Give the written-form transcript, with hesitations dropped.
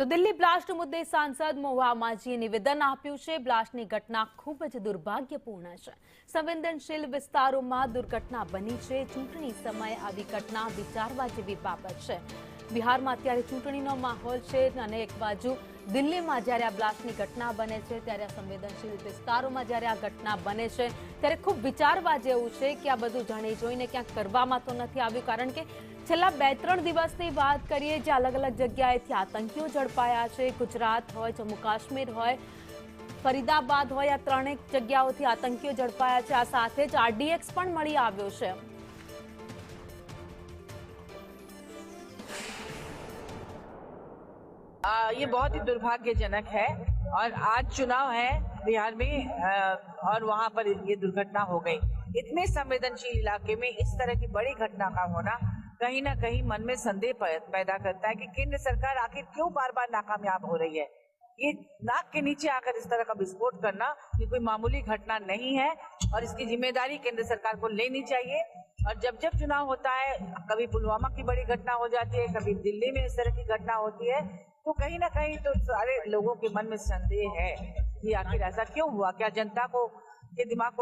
તો દિલ્હી બ્લાસ્ટ મુદ્દે સાંસદ મહુવા માંઝીએ નિવેદન આપ્યું છે। બ્લાસ્ટની ઘટના ખૂબ જ દુર્ભાગ્યપૂર્ણ છે। સંવેદનશીલ વિસ્તારોમાં દુર્ઘટના બની છે। ચૂંટણી સમયે આવી ઘટના વિચારવા જેવી બાબત છે। બિહારમાં અત્યારે ચૂંટણીનો માહોલ છે અને એક બાજુ દિલ્હીમાં જ્યારે આ બ્લાસ્ટની ઘટના બને છે ત્યારે આ સંવેદનશીલ વિસ્તારોમાં જ્યારે આ ઘટના બને છે ત્યારે ખૂબ વિચારવા જેવું છે કે આ બધું જાણી જોઈને ક્યાંક કરવામાં તો નથી આવ્યું, કારણ કે છેલ્લા 2-3 દિવસની વાત કરીએ જે અલગ અલગ જગ્યાએથી આતંકીઓ ઝડપાયા છે। ગુજરાત હોય, જમ્મુ કાશ્મીર હોય, ફરીદાબાદ હોય, આ ત્રણેક જગ્યાઓથી આતંકીઓ ઝડપાયા છે। આ સાથે જ RDX પણ મળી આવ્યો છે। ये बहुत ही दुर्भाग्यजनक है और आज चुनाव है बिहार में और वहां पर ये दुर्घटना हो गई। इतने संवेदनशील इलाके में इस तरह की बड़ी घटना का होना कहीं ना कहीं मन में संदेह पैदा करता है कि केंद्र सरकार आखिर क्यों बार बार नाकामयाब हो रही है। ये नाक के नीचे आकर इस तरह का विस्फोट करना ये कोई मामूली घटना नहीं है और इसकी जिम्मेदारी केंद्र सरकार को लेनी चाहिए। और जब जब चुनाव होता है, कभी पुलवामा की बड़ी घटना हो जाती है, कभी दिल्ली में इस तरह की घटना होती है, तो कहीं ना कहीं तो सारे लोगों के मन में संदेह है कि आखिर ऐसा क्यों हुआ। क्या जनता को के दिमाग को